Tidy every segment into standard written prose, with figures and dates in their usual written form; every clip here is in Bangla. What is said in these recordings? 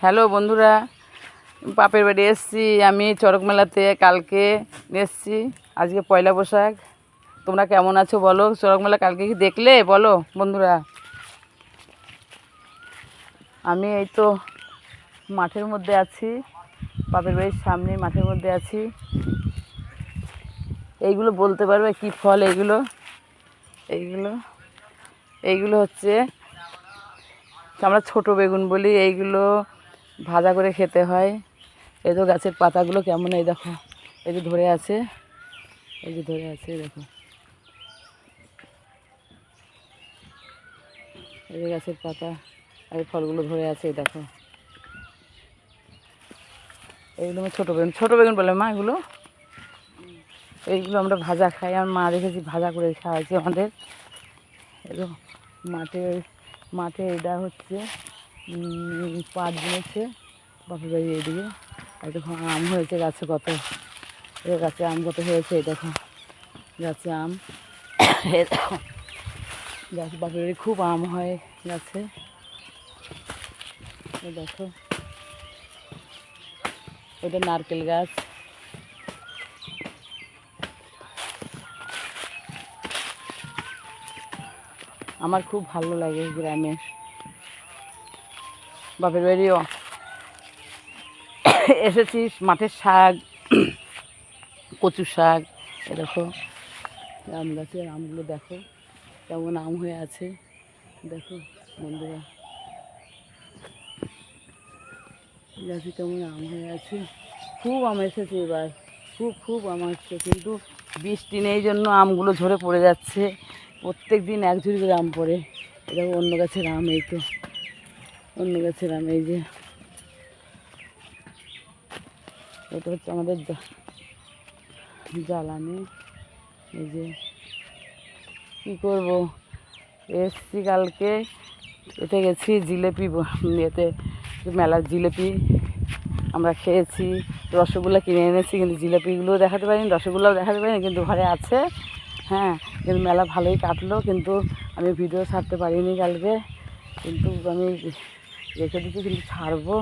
হ্যালো বন্ধুরা, বাপের বাড়ি এসেছি আমি চড়ক মেলাতে। কালকে এসেছি, আজকে পয়লা বৈশাখ। তোমরা কেমন আছো বলো? চড়ক মেলা কালকে কি দেখলে বলো বন্ধুরা? আমি এই তো মাঠের মধ্যে আছি, বাপের বাড়ির সামনে মাঠের মধ্যে আছি। এইগুলো বলতে পারবে কি ফল? এইগুলো এইগুলো এইগুলো হচ্ছে, আমরা ছোট বেগুন বলি। এইগুলো ভাজা করে খেতে হয়। এই তো গাছের পাতাগুলো কেমন, এই দেখো, এই যে ধরে আছে, এই যে ধরে আছে, দেখো, এই যে গাছের পাতা আর এই ফলগুলো ধরে আছে, এই দেখো। এইগুলো আমার ছোটো বেগুন বলে মা এগুলো। এইগুলো আমরা ভাজা খাই, আমার মা দেখেছি ভাজা করে খাওয়াইছে আমাদের। এগুলো মাঠে মাঠে এটা হচ্ছে পাট বুনেছে বাপের বাড়ি এদিকে। আর দেখো আম হয়েছে গাছে কত, এই গাছে আম কত হয়েছে, এই দেখো গাছে আম। এই দেখো গাছে বাপের বাড়ি খুব আম হয় গাছে, এই দেখো। ওটা নারকেল গাছ। আমার খুব ভালো লাগে গ্রামে। বাপের বাড়িও এসেছি, মাঠের শাক, কচু শাক, এ দেখো আম গাছের আমগুলো দেখো কেমন আম হয়ে আছে, দেখো বন্ধুরা গাছে কেমন আম হয়ে আছে। খুব আম এসেছে এবার, খুব আম আসছে, কিন্তু বৃষ্টি নেই জন্য আমগুলো ঝরে পড়ে যাচ্ছে। প্রত্যেক দিন এক ঝুড়ি করে আম পড়ে। এটা অন্য গাছের আম, এই তো অন্য গাছের আম, এই যে এটা হচ্ছে আমাদের জ্বালানি। এই যে কী করবো, এসছি কালকে, এতে গেছি জিলেপি এতে মেলার জিলেপি আমরা খেয়েছি। রসগোল্লা কিনে এনেছি, কিন্তু জিলেপিগুলোও দেখাতে পারিনি, রসগোল্লাও দেখাতে পারিনি, কিন্তু ঘরে আছে। হ্যাঁ, কিন্তু মেলা ভালোই কাটলো, কিন্তু আমি ভিডিও ছাড়তে পারিনি কালকে। কিন্তু আমি রেখে দিচ্ছি, কিন্তু ছাড়বো,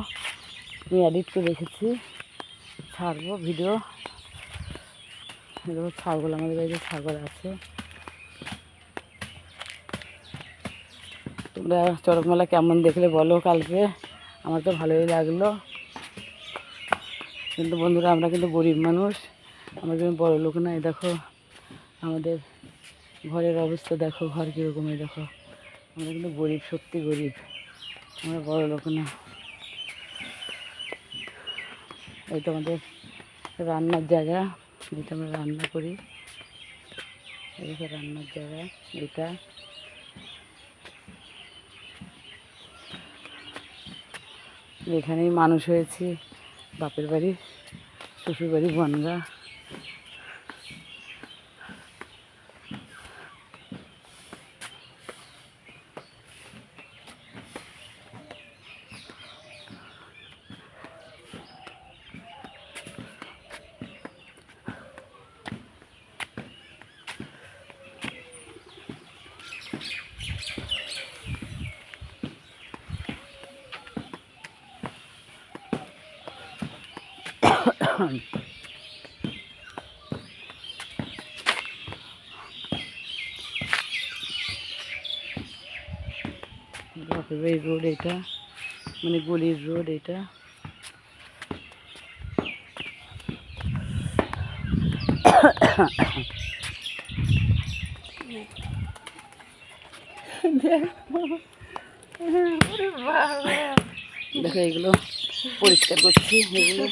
আমি এডিট করে রেখেছি, ছাড়বো ভিডিও। এগুলো ছাগল, আমাদের বাড়িতে ছাগল আছে। তোমরা চড়ক মেলা কেমন দেখলে বলো কালকে? আমার তো ভালোই লাগলো, কিন্তু বন্ধুরা আমরা কিন্তু গরিব মানুষ, আমরা কিন্তু বড় লোক না। দেখো আমাদের ঘরের অবস্থা দেখো, ঘর কীরকম, দেখো আমরা কিন্তু গরিব, সত্যি গরিব, আমরা বড় লোক না। এই তো আমাদের রান্নার জায়গা, যেটা আমরা রান্না করি, এটা রান্নার জায়গা। এটা এখানেই মানুষ হয়েছি, বাপের বাড়ি, শ্বশুর বাড়ি বনগা। বাপের বাড়ির রোড এটা, মানে গলির রোড এটা। দেখো এগুলো পরিষ্কার করছি, এগুলো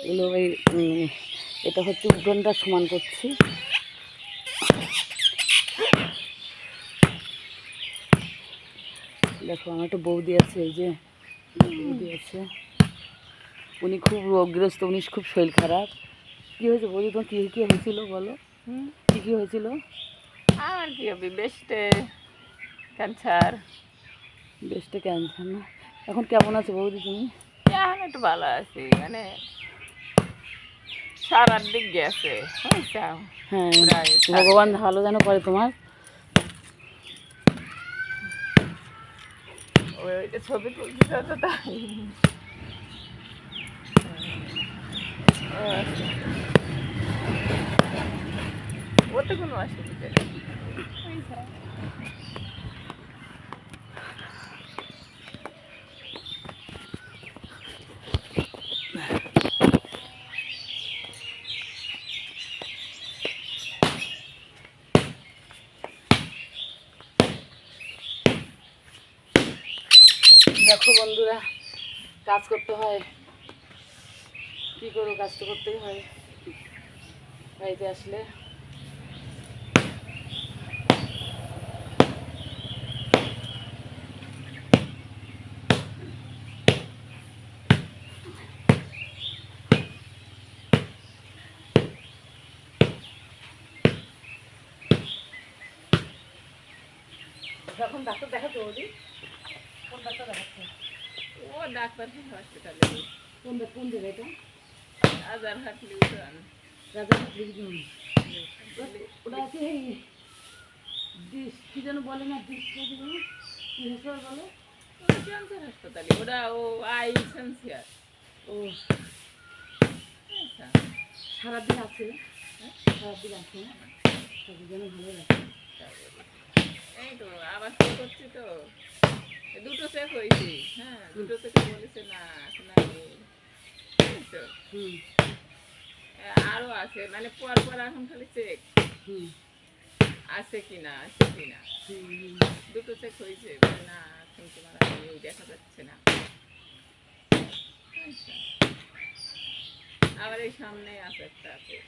এগুলো এটা হচ্ছে উঠোনটা সমান করছি। দেখো আমার একটা বৌদি আছে, এই যে বৌদি আছে, উনি খুব রোগগ্রস্ত, উনি খুব শরীর খারাপ। কী হয়েছে বৌদি, তোমার কী কী হয়েছিল বলো? কী হয়েছিল? আর কি হবে, বেস্টে ক্যান্সার। বেস্টে ক্যান্সার না? এখন কেমন আছে বৌদি তুমি? এখন একটু ভালো আছি, মানে সারার দিক গেছে, হয়েছে হ্যাঁ, প্রায় ভগবান ভালো যেন করে তোমার। ওইটা ছবি তুলছি তো তাই ও আচ্ছা। ওতে কোনো অসুবিধা নেই ওই যা। দেখো বন্ধুরা, কাজ করতে হয়, কী করবো, কাজ তো করতেই হয় বাড়িতে আসলে। এখন ডাক্তার দেখাতো ওদি, কোন ডাক্তার দেখাচ্ছে? ও ডাক্তার হসপিটালে কোন জায়গায় এটা? রাজারহাট লিউটন রাজারহাট লিখুন। ওটা আছে এই ডিশ কী যেন বলে না, ডিশ কী হাসপাতাল বলে? ক্যান্সার হাসপাতালে ওরা ও আই সেন্সিয়ার ও আচ্ছা সারাদিন আছে, সারাদিন আছে না, সব যেন ভালো লাগে। এই তো আবার চেক করছি তো দুটো চেক হয়েছে হ্যাঁ দুটো চেকে বলেছে না এখন আগে তো হুম আরও আছে মানে পর পর এখন খালি চেক হুম আছে কিনা আছে কিনা হুম দুটো চেক হয়েছে বলে না এখন তোমার আর দেখা যাচ্ছে না আচ্ছা আবার এই সামনে আছে একটা আছে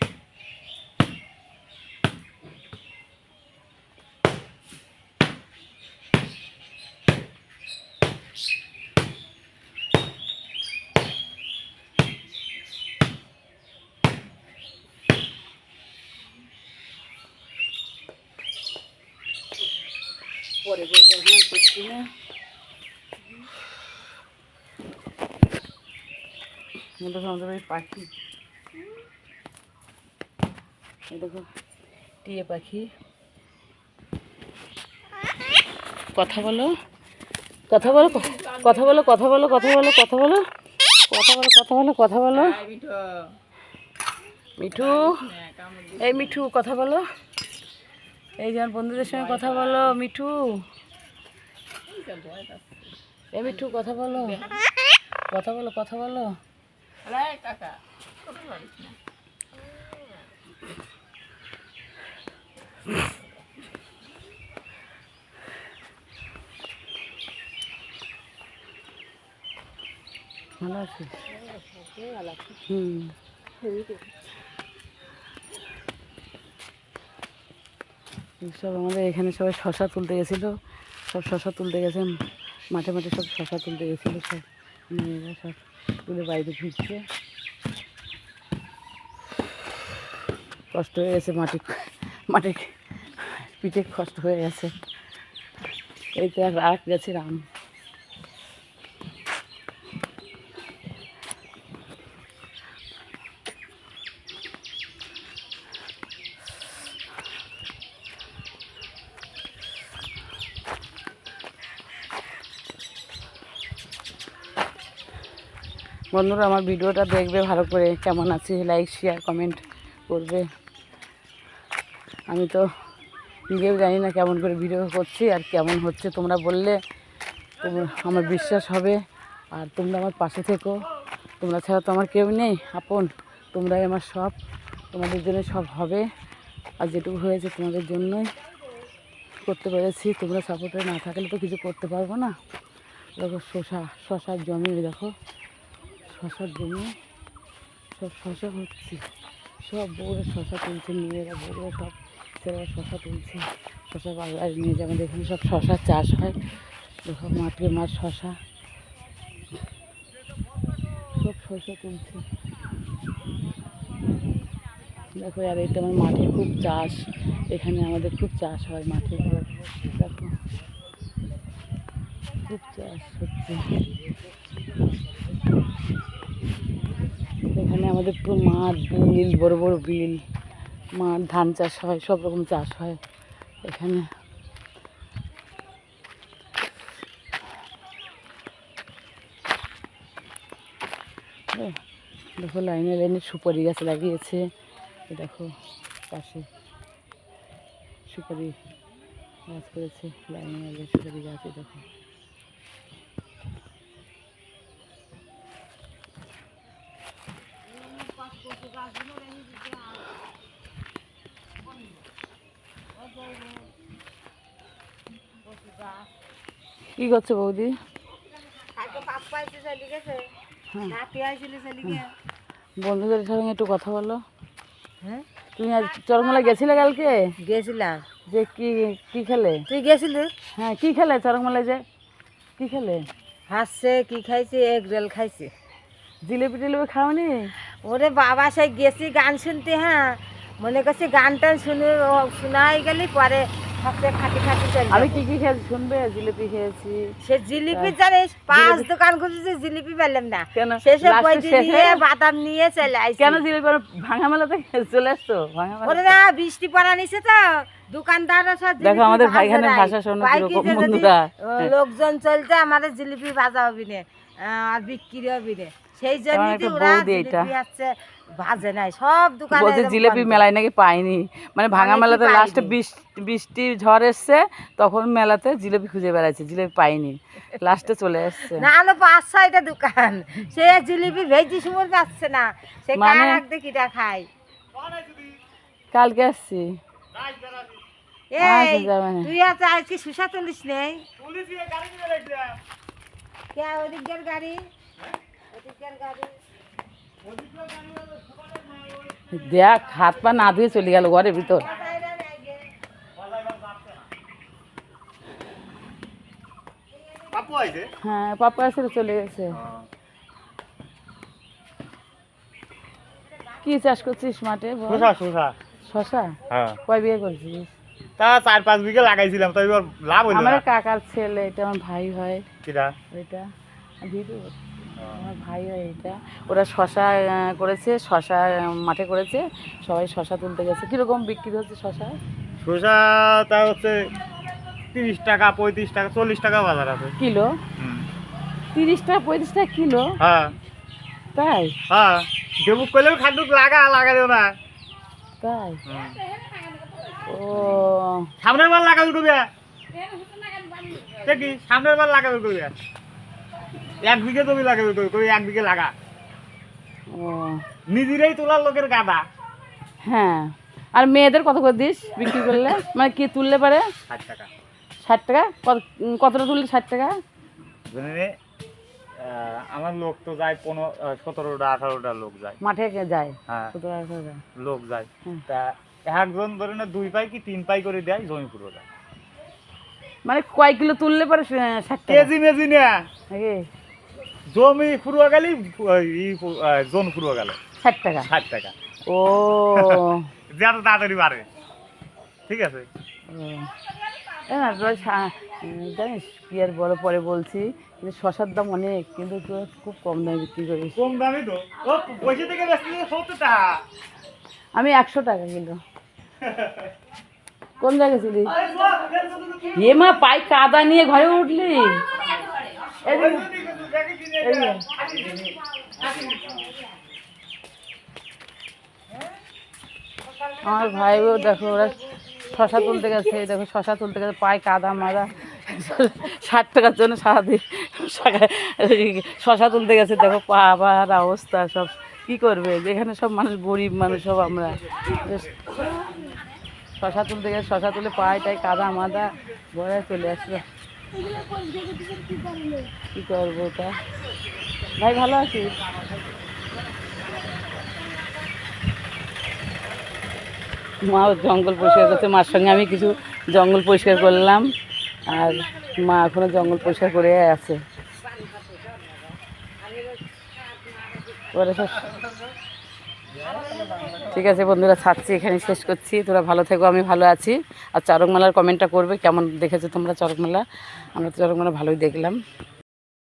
পরে করবো, এখন আর করছি না। দেখো আমাদের ওই পাখি, এই দেখো টিয়ে পাখি, কথা বলো কথা বলো কথা বলো কথা বলো কথা বলো কথা বলো কথা বলো কথা বলো কথা বলো। এই মিঠো মিঠু, হ্যাঁ কামড় দিস এই মিঠু কথা বলো, এই যে আমার বন্ধুদের সঙ্গে কথা বলো মিঠু, এই যা ভয় পাচ্ছে এই মিঠু কথা বলো কথা বলো কথা বলো। আরে কাকা কথা বলিস না ভালো আছিস? হুম সব আমাদের এখানে সবাই শশা তুলতে গেছিলো, সব শশা তুলতে গেছে, মাঠে মাঠে সব শশা তুলতে গেছিলো, সব মেয়েরা সব তুলে বাড়িতে ফিরছে। কষ্ট হয়ে গেছে, মাঠে পিঠে কষ্ট হয়ে গেছে। এই তো আর রাখ গেছে রাম। বন্ধুরা আমার ভিডিওটা দেখবে ভালো করে, কেমন আছে লাইক শেয়ার কমেন্ট করবে। আমি তো নিজেও জানি না কেমন করে ভিডিও করছি আর কেমন হচ্ছে, তোমরা বললে আমার বিশ্বাস হবে আর তোমরা আমার পাশে থেকো। তোমরা ছাড়া তো আমার কেউ নেই আপন, তোমরাই আমার সব, তোমাদের জন্য সব হবে। আর যেটুকু হয়েছে তোমাদের জন্যই করতে পেরেছি, তোমরা সাপোর্টে না থাকলে তো কিছু করতে পারবো না। দেখো শশার জমি, দেখো শশার জমি, সব শশা হচ্ছে, সব বউরা শশা তুলছে, মেয়েরা বউরা সব ছেলেরা শশা তুলছে, শশা বাজারে নিয়ে যাবে। আমাদের এখানে সব শশার চাষ হয়, দেখো মাঠে মাঠ শশা, সব শশা তুলছে দেখো। আর এটা আমার মাঠে খুব চাষ, এখানে আমাদের খুব চাষ হয় মাঠে, দেখো খুব চাষ হচ্ছে এখানে আমাদের পুরো মাঠ, বিল, বড় বড় বিল, মাঠ, ধান চাষ হয়, সব রকম চাষ হয় এখানে। দেখো লাইনে লাইনে সুপারি গাছ লাগিয়েছে, এই দেখো পাশে সুপারি গাছ করেছে, লাইনে লাইনে সুপারি গাছ, এই দেখো। কি করছো বৌদি? বন্ধুদের সঙ্গে একটু কথা বলো। হ্যাঁ, তুমি আজ চরকমেলা গেছিলে কালকে? গেছিলাম। যে কি কি খেলে? তুই গেছিলি? হ্যাঁ, কি খেলে চরকমেলায় যে কি খেলে? হাসছে, কি খাইছে? এগ রোল খাইছে। জিলেপি টিলেপি খাওনি? ওরে বাবা, সেই গেছি গান শুনতে। হ্যাঁ, মনে করছি গান টান শুনে শোনাই গেলি, পরে সবচেয়ে খাটি খাটি চলে। আমি কি কি খেয়েছি শুনবে? জিলিপি খেয়েছি। সে জিলিপি জানিস, 5 দোকান খুঁজেছি, জিলিপি পেলাম না। কেন? শেষে লাস্টে বইটি শেষে? নিয়ে বাদাম নিয়ে চলে আসছি। কেন জিলিপি? ভাঙা মেলাতে চলে আসতো? ভাঙা মেলা ওরে না, বৃষ্টি পড়া নিছে তো, দোকানদাররা সব জিলিপি দেখো আমাদের ভাজে ভাইখানের নাই। ভাষা শোনো কয় কিরকম কি যে যদি, বন্ধুরা। লোকজন চলতে আমাদের জিলিপি ভাজা হবি না, আর বিক্রি হবি না। সেই জন্য একটা ওরা বৌদি এটা। জিলিপি আছে ভাজে নাই, সব দোকানে বলছে এরকম জিলিপি বন্ধ। মেলায় নাকি পাইনি, মানে ভাঙা অনেকেই মেলাতে পাইনি। লাস্টে বৃষ্টি ঝড় এসছে, তখন মেলাতে জিলিপি খুঁজে বেড়াচ্ছে, জিলিপি পাইনি, লাস্টে চলে এসছে। না হলো 5-6টা দোকান, সে জিলিপি ভেজি সময় পাচ্ছে না, সে মানে? কার রাখতে কিটা খায়। কালকে আসছি। এই আচ্ছা, যাবে না। তুই আজ আজকে সুসা তুলিস নেই? কে ওদিকের গাড়ি? ওদিকের গাড়ি। দেখ হাত পা না ধুয়ে চলে গেল ঘরের ভিতর। হ্যাঁ, পাপা এসে চলে গেছে। কি চাষ করছিস মাঠে বল? শশা? হ্যাঁ, কয় বিঘা করছিস? তা 4-5 বিঘা লাগাইছিলাম, তাই এবার লাভ হইলো আমার না। কাকার ছেলে, এটা আমার ভাই হয়। কিরা? ওইটা ভিডিও, আমার ভাই হয় এটা। ওরা শশা করেছে, শশা মাঠে করেছে, সবাই শশা তুলতে গেছে। কিরকম বিক্রি হচ্ছে শশা? শসা তা হচ্ছে 30 টাকা, 35 টাকা, 40 টাকা বাজার আছে। কিলো? 30 টাকা 35 টাকা কিলো? হ্যাঁ তাই? হ্যাঁ, দেবুক করলেও খাটুক লাগালেও না। তাই? ও, সামনের বার লাগাবে কবি, কি সামনের বার লাগাবে কবি, 1 বিঘে জমি লাগাবে কবি, 1 বিঘে লাগা। ও নিজেরাই তোলার লোকের গাদা। হ্যাঁ। আর মেয়েদের কত করে দিস বিক্রি করলে? মানে কি তুললে পারে? 60 টাকা। 60 টাকা? কতটা তুললে 60 টাকা? জানি আমার লোক তো যায় 17টা 18টা লোক যায় মাঠে যায়? হ্যাঁ, 17 টাকা লোক যায়। হুম। তা একজন ধরে না 2 পাই কি 3 পাই করে দেয় জমি পুরো যায়। মানে কয় কিলো তুললে পারে 60 টাকা? কেজি মেজি না, নাকি? জমি ফুরুয়া গেলি জন ফুরুয়া গেল 60 টাকা? 60 টাকা। ও যত তাড়াতাড়ি বাড়ে। ঠিক আছে। না তোরা জানিস কি আর বড় পরে বলছি, কিন্তু শশার দাম অনেক, কিন্তু তোরা খুব কম দামে বিক্রি করিস। কম দামি তো, ও পয়সা থেকে বেশি 70 টাকা। আমি 100 টাকা কিলো। কোন জায়গায় ছিলি? এ মা, পাই কাদা নিয়ে ঘরে উঠলি? এই যে, এই যে। আমার ভাইও দেখো, ওরা শশা তুলতে গেছে, দেখো শশা তুলতে গেছে, পায়ে কাদা মাদা, 60 টাকার জন্য সারাদিন শশা তুলতে গেছে। দেখো পা পার অবস্থা সব, কি করবে? যেখানে সব মানুষ গরিব মানুষ, সব আমরা শশা তুলতে গেছে, শশা তুলে পায়েটাই কাদা মাদা ভরে চলে আসলো। কি করবো তা? ভাই ভালো আছিস? মা জঙ্গল পরিষ্কার করছে, মার সঙ্গে আমি কিছু জঙ্গল পরিষ্কার করলাম, আর মা এখনো জঙ্গল পরিষ্কার করে আছে। ঠিক আছে বন্ধুরা, ছাড়ছি, এখানে শেষ করছি। তোরা ভালো থেকো, আমি ভালো আছি। আর চরক মেলার কমেন্টটা করবে, কেমন দেখেছো তোমরা চরক মেলা? আমরা তো চরক মেলা ভালোই দেখলাম।